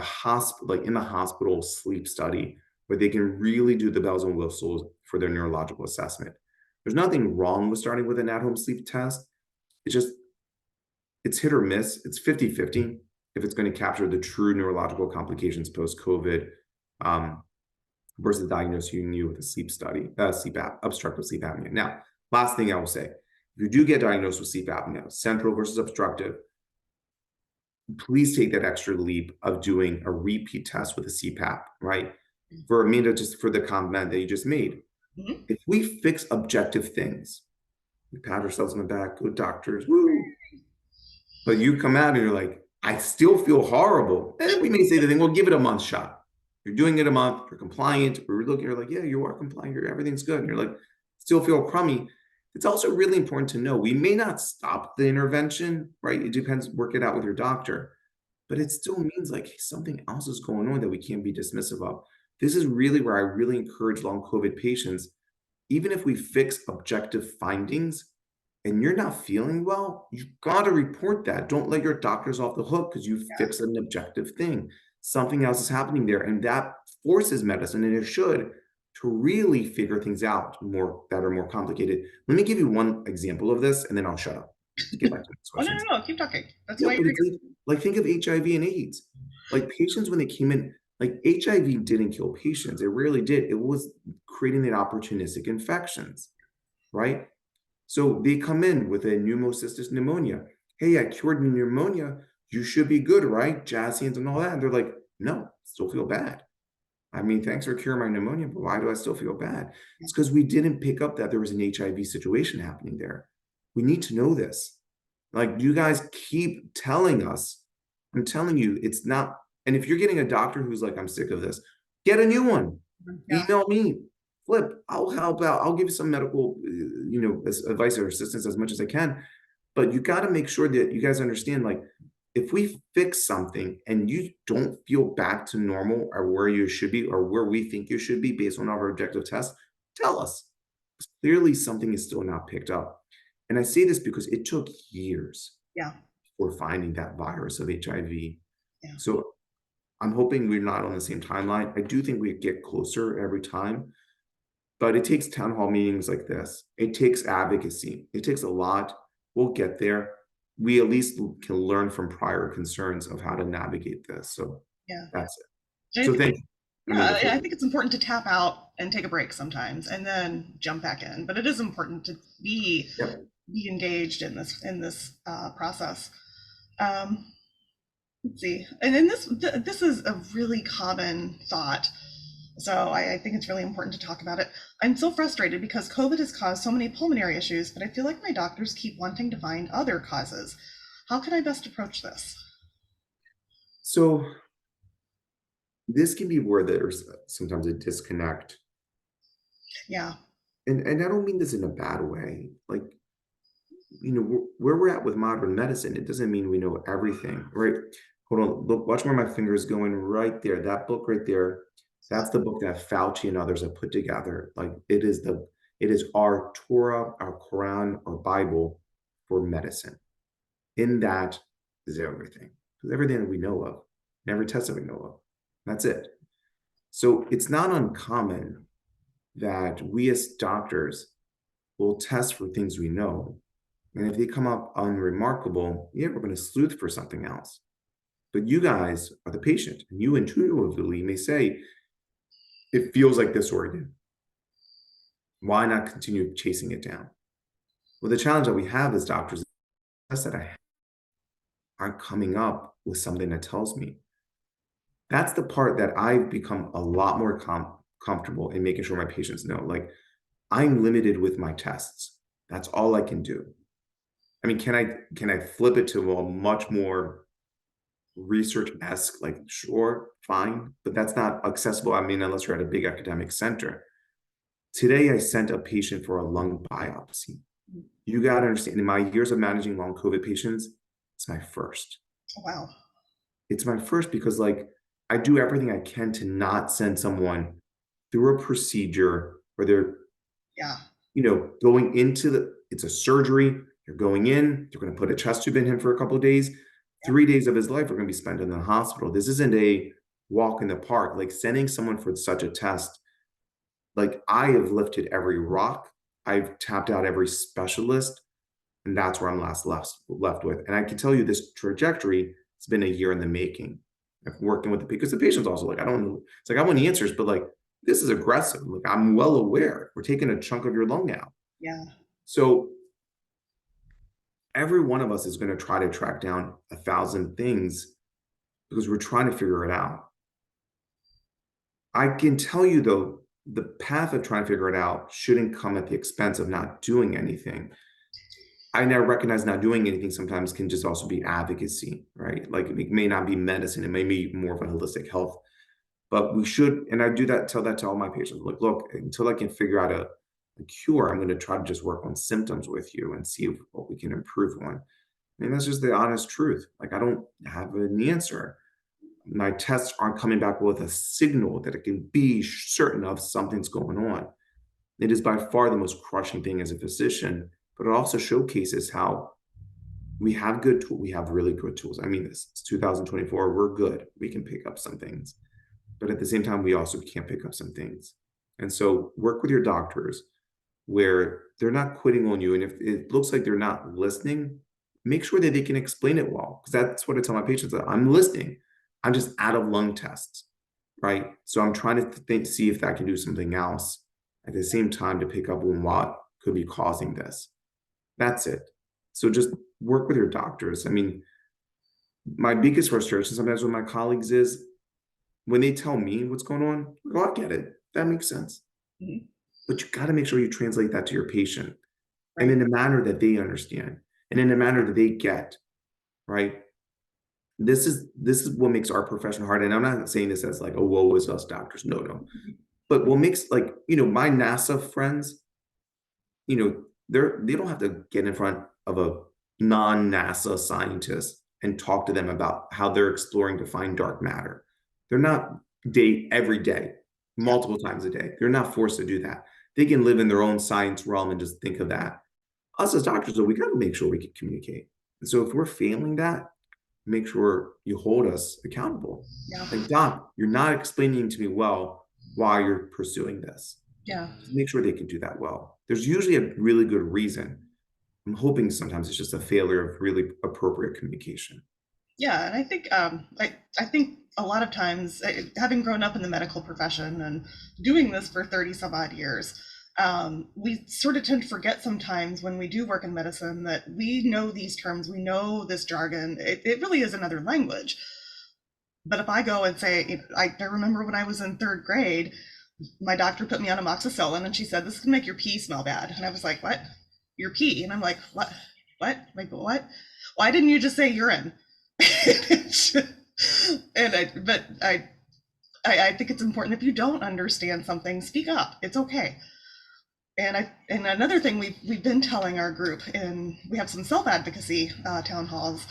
hospital, like in the hospital sleep study where they can really do the bells and whistles for their neurological assessment. There's nothing wrong with starting with an at-home sleep test. It's hit or miss. It's 50-50 if it's going to capture the true neurological complications post-COVID versus diagnosing you with a obstructive sleep apnea. Now, last thing I will say, if you do get diagnosed with sleep apnea, central versus obstructive, please take that extra leap of doing a repeat test with a CPAP, right? For Amanda, just for the comment that you just made. Mm-hmm. If we fix objective things, we pat ourselves on the back, good doctors, woo. But you come out and you're like, I still feel horrible. And we may say the thing, well, give it a month shot. You're doing it a month, you're compliant. We're looking, you're like, yeah, you are compliant, everything's good. And you're like, still feel crummy. It's also really important to know we may not stop the intervention, right? It depends, work it out with your doctor, but it still means like something else is going on that we can't be dismissive of. This is really where I really encourage long COVID patients, even if we fix objective findings and you're not feeling well, you've got to report that. Don't let your doctors off the hook because you Yeah. fixed an objective thing. Something else is happening there, and that forces medicine, and it should, to really figure things out more that are more complicated. Let me give you one example of this, and then I'll shut up to get back to these Oh, no, questions. no, no. Keep talking. That's Yeah, why but you're it's like think of HIV and AIDS. Like patients when they came in, like HIV didn't kill patients. It really did. It was creating the opportunistic infections, right? So they come in with a pneumocystis pneumonia. Hey, I cured pneumonia. You should be good, right? Jazz hands and all that. And they're like, no, still feel bad. I mean, thanks for curing my pneumonia, but why do I still feel bad? here. It's because we didn't pick up that there was an HIV situation happening there. We need to know this. Like you guys keep telling us, I'm telling you, it's not. And if you're getting a doctor who's like, I'm sick of this, get a new one. Yeah. Email me, Flip. I'll help out. I'll give you some medical, advice or assistance as much as I can. But you got to make sure that you guys understand, like, if we fix something and you don't feel back to normal or where you should be or where we think you should be based on our objective tests, tell us. Clearly, something is still not picked up. And I say this because it took years Yeah. for finding that virus of HIV. Yeah. So I'm hoping we're not on the same timeline. I do think we get closer every time, but it takes town hall meetings like this. It takes advocacy. It takes a lot. We'll get there. We at least can learn from prior concerns of how to navigate this. So Yeah. that's it. And I So think, thank you. I mean, the yeah, floor. I think it's important to tap out and take a break sometimes and then jump back in. But it is important to Yep. be engaged in this process. Um, let's see. And then this is a really common thought. So I think it's really important to talk about it. I'm so frustrated because COVID has caused so many pulmonary issues, but I feel like my doctors keep wanting to find other causes. How can I best approach this? So this can be where there's sometimes a disconnect. Yeah. And I don't mean this in a bad way. Like, where we're at with modern medicine, it doesn't mean we know everything, right? Hold on, look, watch where my finger is going right there. That book right there, that's the book that Fauci and others have put together. Like it is our Torah, our Quran, our Bible for medicine. In that is everything. Because everything that we know of, and every test that we know of. That's it. So it's not uncommon that we as doctors will test for things we know, and if they come up unremarkable, yeah, we're going to sleuth for something else. But you guys are the patient, and you intuitively may say, it feels like this organ. Why not continue chasing it down? Well, the challenge that we have as doctors is that I aren't coming up with something that tells me. That's the part that I've become a lot more comfortable in making sure my patients know. Like, I'm limited with my tests. That's all I can do. I mean, can I flip it to a much more research-esque, like, sure, fine, but that's not accessible. I mean, unless you're at a big academic center. Today, I sent a patient for a lung biopsy. You got to understand, in my years of managing long COVID patients, it's my first. Wow. It's my first because, like, I do everything I can to not send someone through a procedure where they're, Yeah. going into it's a surgery. You're going in, they're going to put a chest tube in him for a couple of days. 3 days of his life are going to be spent in the hospital. This isn't a walk in the park. Like sending someone for such a test, like I have lifted every rock, I've tapped out every specialist, and that's where I'm left with. And I can tell you this trajectory, it's been a year in the making. I've working with because the patient's also like, I don't know. It's like I want the answers, but like this is aggressive. Like I'm well aware we're taking a chunk of your lung out. Yeah. So every one of us is going to try to track down 1,000 things because we're trying to figure it out. I can tell you though, the path of trying to figure it out shouldn't come at the expense of not doing anything. I now recognize not doing anything sometimes can just also be advocacy, right? Like it may not be medicine, it may be more of a holistic health, but we should, and I do that, tell that to all my patients. Like, look, until I can figure out a cure. I'm going to try to just work on symptoms with you and see what we can improve on. I mean, that's just the honest truth. Like, I don't have an answer. My tests aren't coming back with a signal that it can be certain of something's going on. It is by far the most crushing thing as a physician, but it also showcases how we have good tools. We have really good tools. I mean, this it's 2024. We're good. We can pick up some things, but at the same time, we also can't pick up some things. And so, work with your doctors where they're not quitting on you. And if it looks like they're not listening, make sure that they can explain it well. Because that's what I tell my patients, that I'm listening. I'm just out of lung tests, right? So I'm trying to think, see if I can do something else at the same time to pick up on what could be causing this. That's it. So just work with your doctors. I mean, my biggest frustration sometimes with my colleagues is when they tell me what's going on, well, I get it. That makes sense. Mhm. But you got to make sure you translate that to your patient and Right. in a manner that they understand and in a manner that they get, right? This is what makes our profession hard. And I'm not saying this as like, oh, woe is us doctors. No, no. But what makes, like, my NASA friends, they don't have to get in front of a non-NASA scientist and talk to them about how they're exploring to find dark matter. They're not every day, Yeah. multiple times a day. They're not forced to do that. They can live in their own science realm and just think of that. Us as doctors, though, we got to make sure we can communicate. And so if we're failing that, make sure you hold us accountable. Yeah. Like, Doc, you're not explaining to me well why you're pursuing this. Yeah. Just make sure they can do that well. There's usually a really good reason. I'm hoping sometimes it's just a failure of really appropriate communication. Yeah, and I think a lot of times, having grown up in the medical profession and doing this for 30 some odd years, we sort of tend to forget sometimes when we do work in medicine that we know these terms, we know this jargon. It really is another language. But if I go and say, I remember when I was in third grade, my doctor put me on amoxicillin and she said, this can make your pee smell bad. And I was like, what? Your pee? And I'm like, what? What? Like, what? Why didn't you just say urine? But I think it's important, if you don't understand something, speak up. It's okay. And another thing we've been telling our group, and we have some self advocacy town halls.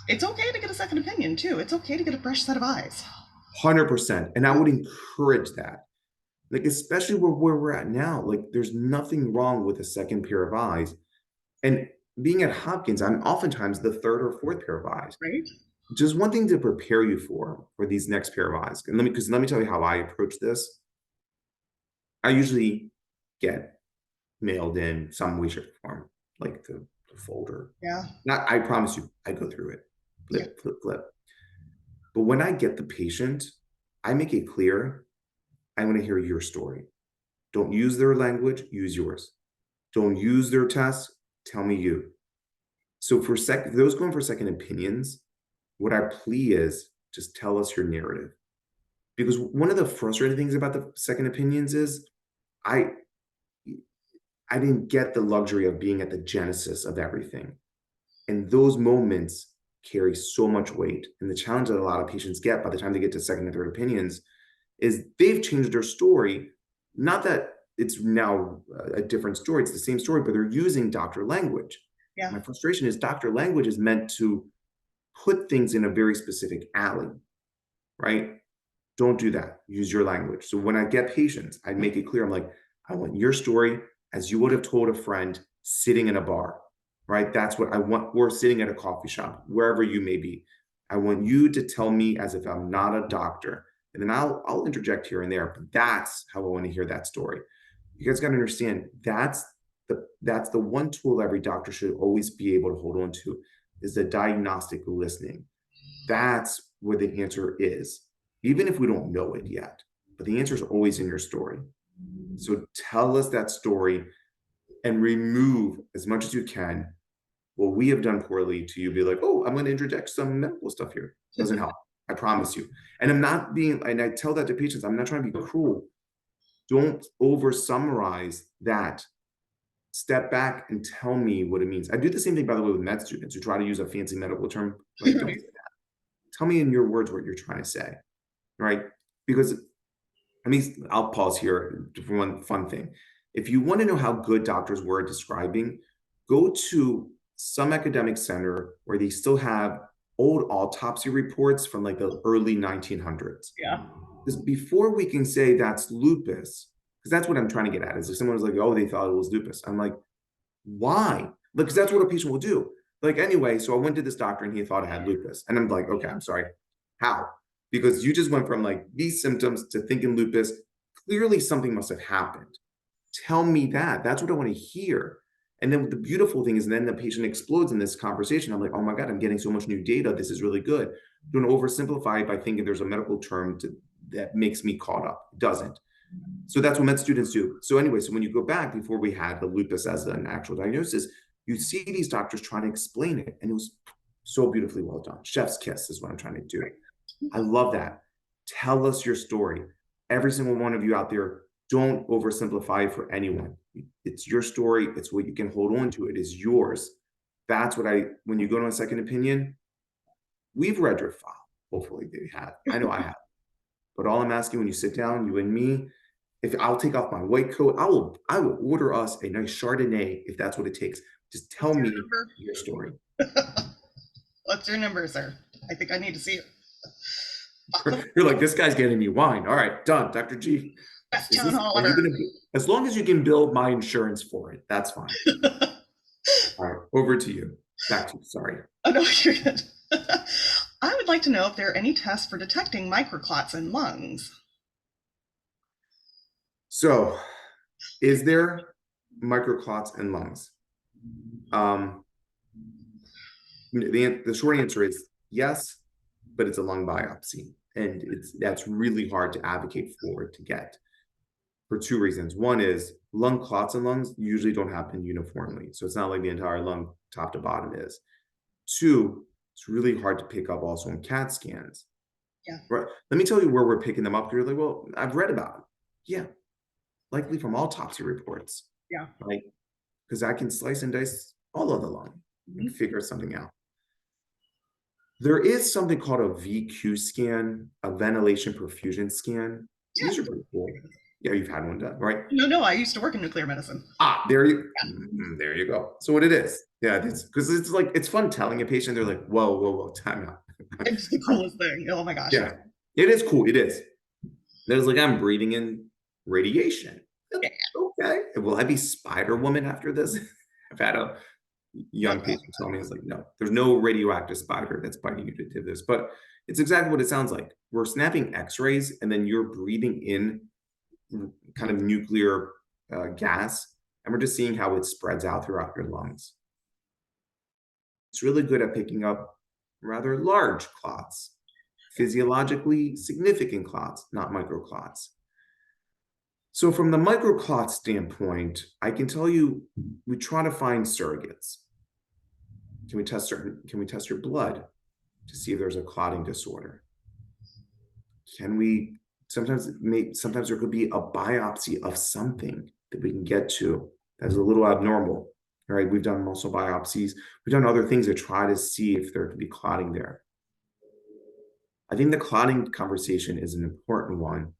It's okay to get a second opinion too. It's okay to get a fresh set of eyes. 100%. And I would encourage that. Like, especially where we're at now, like, there's nothing wrong with a second pair of eyes. And being at Hopkins, I'm oftentimes the third or fourth pair of eyes. Right? Just one thing to prepare you for these next pair of eyes. And let me tell you how I approach this. I usually get mailed in some way, shape, or form, like the folder. Yeah. Not, I promise you, I go through it, Yeah. flip, flip, flip. But when I get the patient, I make it clear I want to hear your story. Don't use their language, use yours. Don't use their tests, tell me you. So for those going for second opinions, what I plea is just tell us your narrative. Because one of the frustrating things about the second opinions is I I didn't get the luxury of being at the genesis of everything. And those moments carry so much weight. And the challenge that a lot of patients get by the time they get to second and third opinions is they've changed their story. Not that it's now a different story, it's the same story, but they're using doctor language. Yeah. My frustration is doctor language is meant to put things in a very specific alley, right? Don't do that. Use your language. So when I get patients, I make it clear. I'm like, I want your story as you would have told a friend sitting in a bar, right? That's what I want. Or sitting at a coffee shop, wherever you may be. I want you to tell me as if I'm not a doctor. And then I'll interject here and there, but that's how I want to hear that story. You guys got to understand that's the one tool every doctor should always be able to hold on to is the diagnostic listening. That's where the answer is, even if we don't know it yet. But the answer is always in your story. So tell us that story and remove as much as you can what we have done poorly to you. Be like, oh, I'm going to interject some medical stuff here. Doesn't help. I promise you. And I tell that to patients, I'm not trying to be cruel. Don't over summarize that. Step back and tell me what it means. I do the same thing, by the way, with med students who try to use a fancy medical term. Like, don't say that. Tell me in your words what you're trying to say, right? Because I'll pause here for one fun thing. If you want to know how good doctors were at describing, go to some academic center where they still have old autopsy reports from like the early 1900s. Yeah. Because before we can say that's lupus, because that's what I'm trying to get at, is if someone was like, oh, they thought it was lupus. I'm like, why? Because that's what a patient will do. Like, anyway, so I went to this doctor and he thought I had lupus. And I'm like, okay, I'm sorry. How? Because you just went from like these symptoms to thinking lupus. Clearly, something must have happened. Tell me that. That's what I want to hear. And then the beautiful thing is, then the patient explodes in this conversation. I'm like, oh my God, I'm getting so much new data. This is really good. Don't oversimplify it by thinking there's a medical term that makes me caught up. It doesn't. So that's what med students do. So anyway, so when you go back before we had the lupus as an actual diagnosis, you see these doctors trying to explain it. And it was so beautifully well done. Chef's kiss is what I'm trying to do. I love that. Tell us your story. Every single one of you out there, don't oversimplify it for anyone. It's your story. It's what you can hold on to. It is yours. That's what when you go to a second opinion, we've read your file. Hopefully they have. I know I have. But all I'm asking when you sit down, you and me, if I'll take off my white coat, I will order us a nice Chardonnay if that's what it takes. Just tell me your story. What's your number, sir? I think I need to see it. You're like, this guy's getting me wine. All right, done. Dr. G. Best town hall ever. As long as you can bill my insurance for it, that's fine. All right, over to you. Back to you. Sorry. Oh, no, you're good. I would like to know if there are any tests for detecting microclots in lungs. So, is there microclots in lungs? The short answer is yes, but it's a lung biopsy, and that's really hard to advocate for to get for two reasons. One is lung clots in lungs usually don't happen uniformly, so it's not like the entire lung top to bottom is. Two, it's really hard to pick up also in CAT scans. Yeah. Right. Let me tell you where we're picking them up. You're like, well, I've read about them. Yeah, likely from autopsy reports. Yeah. Right. Because I can slice and dice all of the lung and figure something out. There is something called a VQ scan, a ventilation perfusion scan. Yeah. These are pretty cool. Yeah, you've had one done, right? No, I used to work in nuclear medicine. There you go. So what it is, yeah, because it's like, it's fun telling a patient, they're like, whoa, time out. It's the coolest thing. Oh my gosh. Yeah, it is cool. It is. There's like, I'm breathing in radiation. Yeah. Okay. Will I be Spider Woman after this? I've had a young patient tell me, it's like, no, there's no radioactive spider that's biting you to do this. But it's exactly what it sounds like. We're snapping x-rays and then you're breathing in kind of nuclear gas, and we're just seeing how it spreads out throughout your lungs. It's really good at picking up rather large clots, physiologically significant clots, not microclots. So from the microclot standpoint, I can tell you, we try to find surrogates. Can we test your blood to see if there's a clotting disorder? Can we sometimes there could be a biopsy of something that we can get to that's a little abnormal. Right? We've done muscle biopsies. We've done other things to try to see if there could be clotting there. I think the clotting conversation is an important one.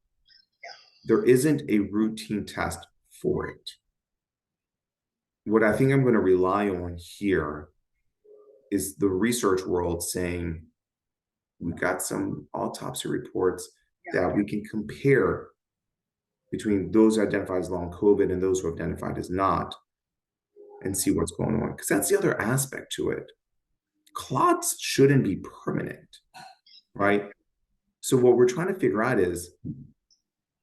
There isn't a routine test for it. What I think I'm going to rely on here is the research world saying, we've got some autopsy reports that we can compare between those identified as long COVID and those who are identified as not, and see what's going on. Because that's the other aspect to it. Clots shouldn't be permanent, right? So what we're trying to figure out is,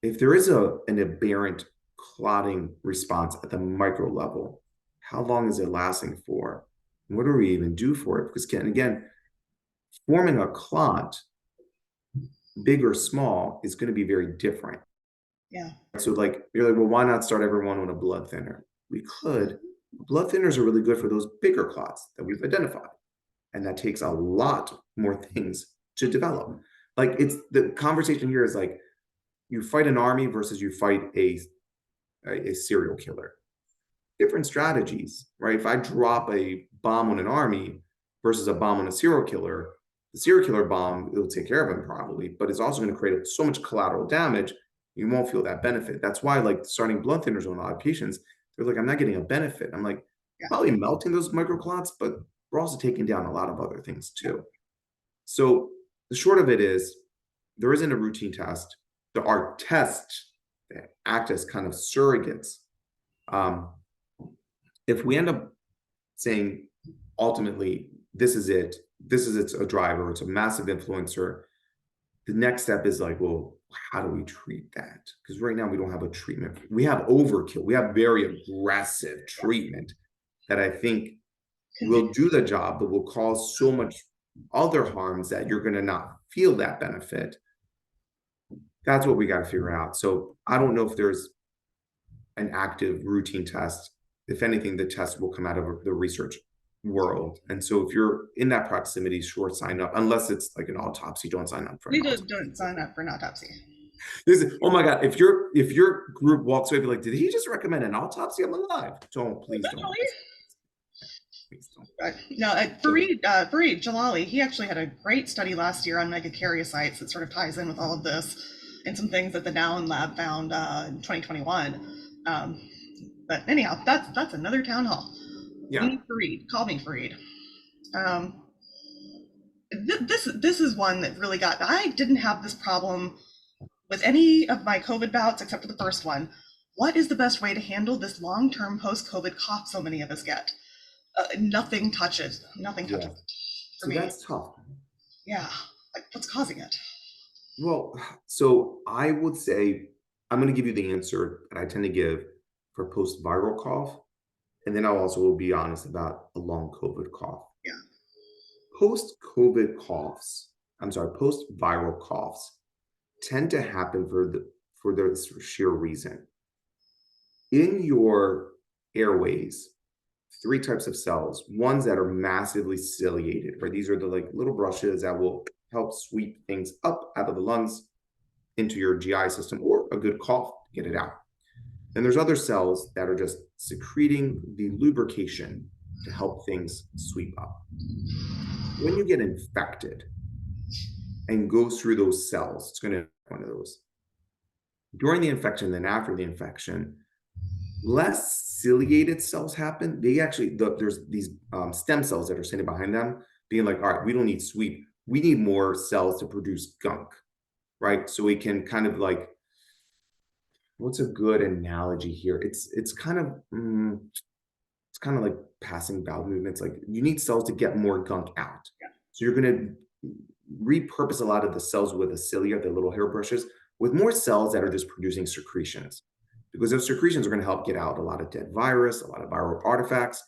if there is an aberrant clotting response at the micro level, how long is it lasting for? What do we even do for it? Because again, forming a clot, big or small, is going to be very different. Yeah. So like, you're like, well, why not start everyone on a blood thinner? We could. Blood thinners are really good for those bigger clots that we've identified. And that takes a lot more things to develop. Like, it's the conversation here is like, you fight an army versus you fight a serial killer. Different strategies, right? If I drop a bomb on an army versus a bomb on a serial killer, the serial killer bomb, it'll take care of him probably, but it's also going to create so much collateral damage. You won't feel that benefit. That's why, like, starting blood thinners on a lot of patients, they're like, "I'm not getting a benefit." I'm like, Yeah. "Probably melting those microclots, but we're also taking down a lot of other things Yeah. too." So the short of it is, there isn't a routine test. There are tests that act as kind of surrogates. Um, if we end up saying ultimately this is it's a driver, it's a massive influencer, the next step is like, well, how do we treat that? Because right now we don't have a treatment. We have overkill. We have very aggressive treatment that I think Convi- will do the job, but will cause so much other harms that you're going to not feel that benefit. That's what we got to figure out. So I don't know if there's an active routine test. If anything, the test will come out of the research world. And so if you're in that proximity, sure, sign up. Unless it's like an autopsy, don't sign up for an We autopsy. don't sign up for an autopsy. This is, oh my God, if your group walks away, be like, did he just recommend an autopsy? I'm alive. Don't, please don't. Definitely. Please don't. No, So, Fareed Jalali, he actually had a great study last year on megakaryocytes that sort of ties in with all of this and some things that the Dallin lab found in 2021. But anyhow, that's another town hall. We yeah. need Fareed. Call me Fareed. Um, this is one that really got. I didn't have this problem with any of my COVID bouts except for the first one. What is the best way to handle this long-term post-COVID cough so many of us get? Nothing touches. Nothing touches Yeah. it for So me. that's tough. Yeah, like what's causing it? Well, so I would say I'm going to give you the answer that I tend to give for post-viral cough. And then I'll also be honest about a long COVID cough. Yeah, Post-COVID coughs, I'm sorry, post-viral coughs tend to happen for the sheer reason. In your airways, three types of cells, ones that are massively ciliated, right? These are the like little brushes that will help sweep things up out of the lungs into your GI system or a good cough to get it out. And there's other cells that are just secreting the lubrication to help things sweep up. When you get infected and go through those cells, it's going to one of those. During the infection, then after the infection, less ciliated cells happen. They actually, there's these stem cells that are sitting behind them being like, all right, we don't need sweep. We need more cells to produce gunk, right? So we can kind of like, what's a good analogy here? It's kind of like passing bowel movements. Like you need cells to get more gunk out. So you're going to repurpose a lot of the cells with the cilia, the little hairbrushes, with more cells that are just producing secretions. Because those secretions are going to help get out a lot of dead virus, a lot of viral artifacts,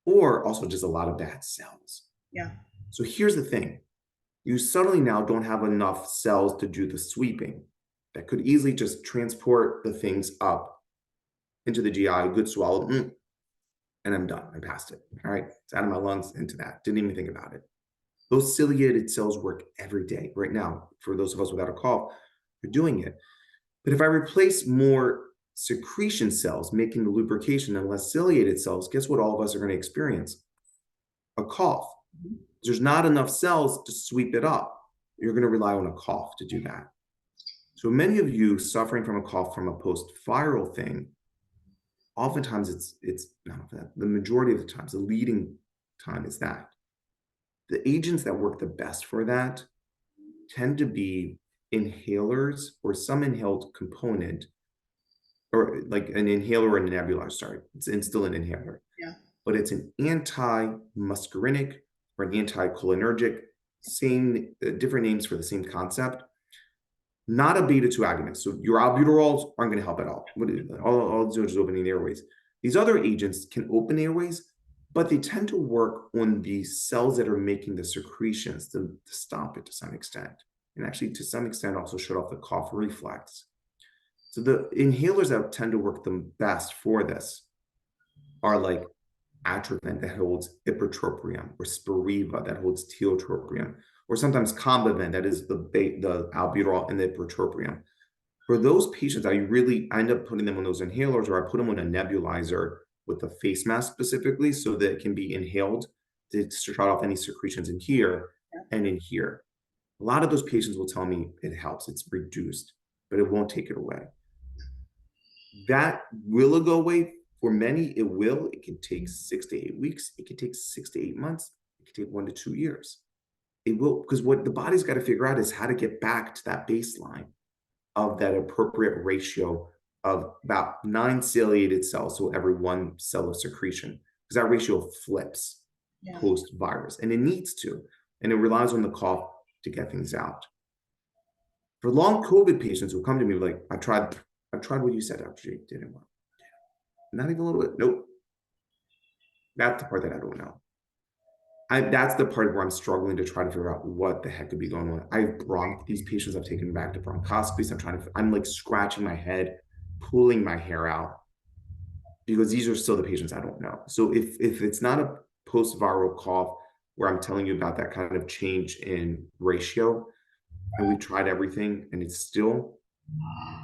or also just a lot of bad cells. yeah, So here's the thing. You suddenly now don't have enough cells to do the sweeping that could easily just transport the things up into the GI, good swallow, and I'm done. I passed it. All right. It's out of my lungs into that. Didn't even think about it. Those ciliated cells work every day. Right now, for those of us without a cough, they're doing it. But if I replace more secretion cells, making the lubrication and less ciliated cells, guess what all of us are going to experience? A cough. There's not enough cells to sweep it up. You're going to rely on a cough to do that. So many of you suffering from a cough from a post-viral thing, oftentimes it's not that. The majority of the times, the leading time is that. The agents that work the best for that tend to be inhalers or some inhaled component, or like an inhaler or a nebulizer. Sorry, it's still an inhaler, yeah, but it's an anti-muscarinic or an anticholinergic, same different names for the same concept. Not a beta 2 agonist. So your albuterols aren't going to help at all. All it's doing is opening the airways. These other agents can open airways, but they tend to work on the cells that are making the secretions to stop it to some extent. And actually, to some extent, also shut off the cough reflex. So the inhalers that tend to work the best for this are like Atrovent that holds ipratropium, or Spiriva that holds tiotropium, or sometimes Combivent that is the albuterol and the ipratropium. For those patients, I end up putting them on those inhalers, or I put them on a nebulizer with a face mask specifically so that it can be inhaled to shut off any secretions in here and in here. A lot of those patients will tell me it helps, it's reduced. but it won't take it away. That will it go away? For many, it will. It can take 6 to 8 weeks. It can take 6 to 8 months. It can take 1 to 2 years. It will, because what the body's got to figure out is how to get back to that baseline of that appropriate ratio of about 9 ciliated cells to every 1 cell of secretion, because that ratio flips Yeah. post virus, and it needs to, and it relies on the cough to get things out. For long COVID patients who come to me like, I tried what you said, Dr. J, didn't work. Not even a little bit. Nope. That's the part that I don't know. That's the part where I'm struggling to try to figure out what the heck could be going on. These patients I've taken back to bronchoscopies. I'm like scratching my head, pulling my hair out, because these are still the patients I don't know. So if it's not a post-viral cough where I'm telling you about that kind of change in ratio, and we've tried everything and it's still,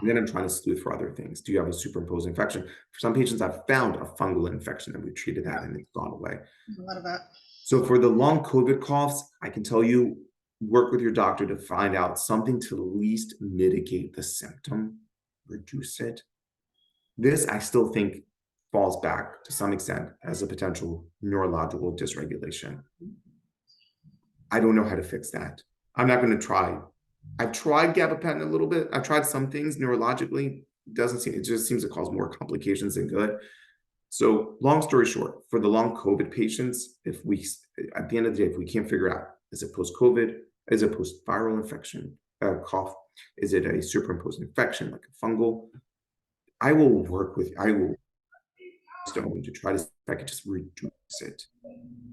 and then I'm trying to sleuth for other things. Do you have a superimposed infection? For some patients, I've found a fungal infection and we've treated that and it's gone away. A lot of that. So for the long COVID coughs, I can tell you, work with your doctor to find out something to at least mitigate the symptom, reduce it. This, I still think, falls back to some extent as a potential neurological dysregulation. I don't know how to fix that. I'm not going to try. I've tried gabapentin a little bit. I've tried some things neurologically. It just seems to cause more complications than good. So long story short, for the long COVID patients, at the end of the day, if we can't figure out, is it post-COVID, is it post-viral infection, cough, is it a superimposed infection like a fungal, I will stone to try to, if I could just reduce it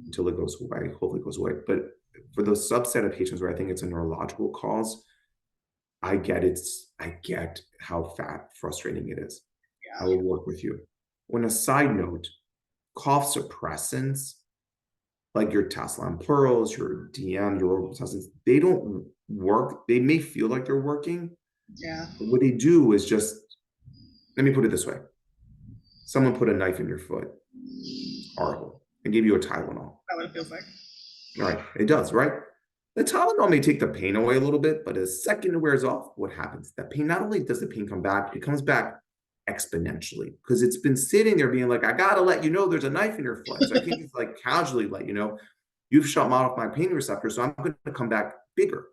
until it goes away, hopefully it goes away. But for those subset of patients where I think it's a neurological cause, I get how frustrating it is. Yeah. I will work with you. On a side note, cough suppressants, like your Taslan Plurals, your DM, your oral suppressants, they don't work. They may feel like they're working. Yeah. But what they do is just, let me put it this way. Someone put a knife in your foot. It's horrible. And gave you a Tylenol. That's what it feels like. All right, it does, right? The Tylenol may take the pain away a little bit, but the second it wears off, what happens? That pain, not only does the pain come back, it comes back exponentially, because it's been sitting there being like, I gotta let you know there's a knife in your foot. So I can't just like casually let you know, you've shut off my pain receptor, so I'm gonna come back bigger.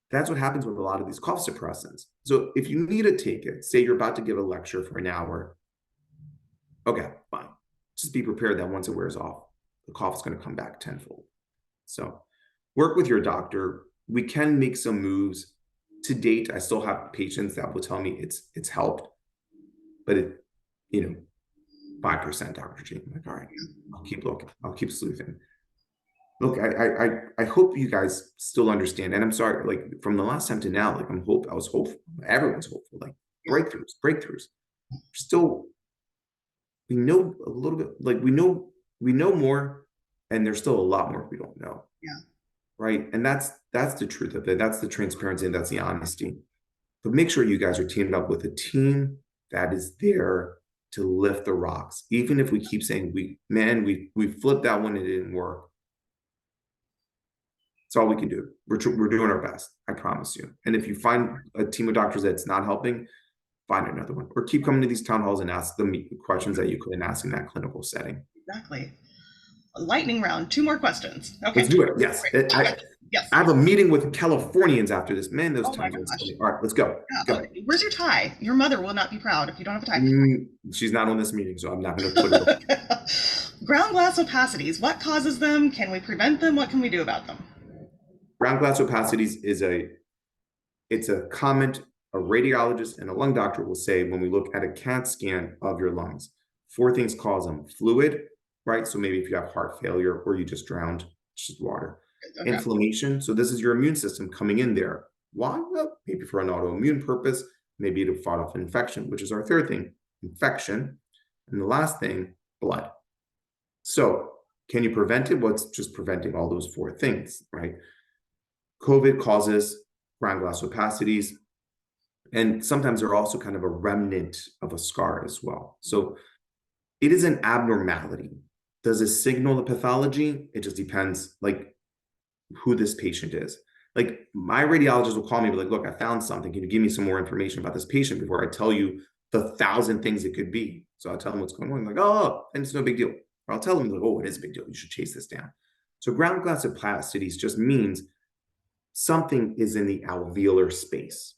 That's what happens with a lot of these cough suppressants. So if you need to take it, say you're about to give a lecture for an hour, okay, fine. Just be prepared that once it wears off, the cough is gonna come back tenfold. So work with your doctor. We can make some moves. To date, I still have patients that will tell me it's helped, but 5%, Dr. G. I'm like, all right, I'll keep looking. I'll keep sleuthing. Look, I hope you guys still understand. And I'm sorry, like from the last time to now, like I was hopeful. Everyone's hopeful, like breakthroughs. Still, we know a little bit, like we know more, and there's still a lot more we don't know. Yeah. Right. And that's the truth of it. That's the transparency and that's the honesty. But make sure you guys are teamed up with a team that is there to lift the rocks. Even if we keep saying we flipped that one, it didn't work. It's all we can do. We're doing our best. I promise you. And if you find a team of doctors that's not helping, find another one, or keep coming to these town halls and ask them questions that you couldn't ask in that clinical setting. Exactly. A lightning round. 2 more questions. Okay. Let's do it. Yes. Yes. I have a meeting with Californians after this. Man, those times. All right, let's go. Yeah. Okay. Where's your tie? Your mother will not be proud if you don't have a tie. She's not on this meeting, so I'm not going to put it on. Ground glass opacities. What causes them? Can we prevent them? What can we do about them? Ground glass opacities it's a comment a radiologist and a lung doctor will say when we look at a CAT scan of your lungs. 4 things cause them: fluid, right? So maybe if you have heart failure or you just drowned, it's just water. Okay. Inflammation. So this is your immune system coming in there. Why? Well, maybe for an autoimmune purpose, maybe to fought off infection, which is our 3rd thing, infection. And the last thing, blood. So can you prevent it? Well, it's just preventing all those 4 things, right? COVID causes ground glass opacities. And sometimes they're also kind of a remnant of a scar as well. So it is an abnormality. Does it signal the pathology? It just depends, like, who this patient is. Like my radiologist will call me and be like, look, I found something. Can you give me some more information about this patient before I tell you the 1,000 things it could be? So I'll tell them what's going on. I'm like, oh, and it's no big deal. Or I'll tell them, like, oh, it is a big deal. You should chase this down. So ground glass opacities just means something is in the alveolar space,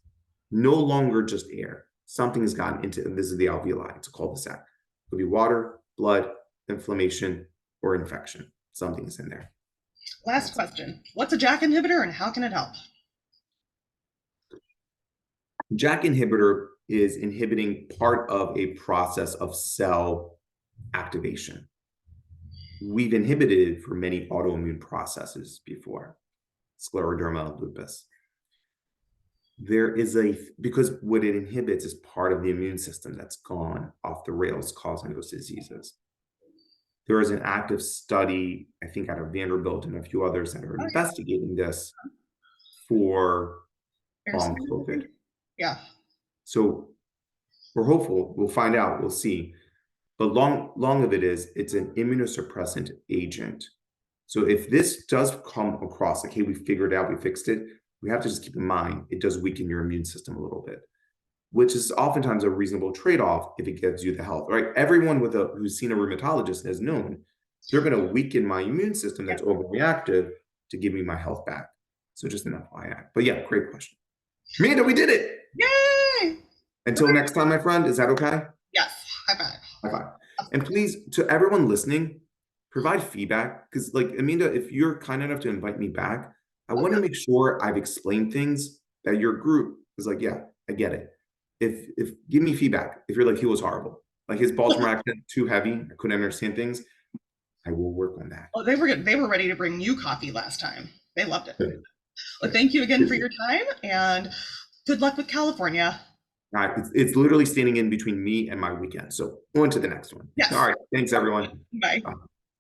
no longer just air. Something has gotten into, and this is the alveoli. It's a cul-de-sac. It could be water, blood, inflammation, or infection. Something is in there. Last question. What's a JAK inhibitor and how can it help? JAK inhibitor is inhibiting part of a process of cell activation. We've inhibited it for many autoimmune processes before, scleroderma, lupus. There is because what it inhibits is part of the immune system that's gone off the rails, causing those diseases. There is an active study, I think out of Vanderbilt and a few others that are investigating this for COVID. Yeah. So we're hopeful. We'll find out. We'll see. But long of it is, it's an immunosuppressant agent. So if this does come across, like, hey, we figured it out, we fixed it, we have to just keep in mind it does weaken your immune system a little bit, which is oftentimes a reasonable trade-off if it gives you the health, right? Everyone who's seen a rheumatologist has known they're going to weaken my immune system that's overreactive to give me my health back. So just an FYI. But yeah, great question. Amanda, we did it! Yay! Until next time, my friend, is that okay? Yes. High five. High five. And please, to everyone listening, provide feedback, because like Amanda, if you're kind enough to invite me back, I want to make sure I've explained things that your group is like, yeah, I get it. If give me feedback. If you're like, he was horrible, like his Baltimore accent too heavy, I couldn't understand things, I will work on that. Oh, they were ready to bring you coffee last time. They loved it. Well, thank you again for your time, and good luck with California. It's literally standing in between me and my weekend. So on to the next one. Yes. All right. Thanks, everyone. Bye. Bye.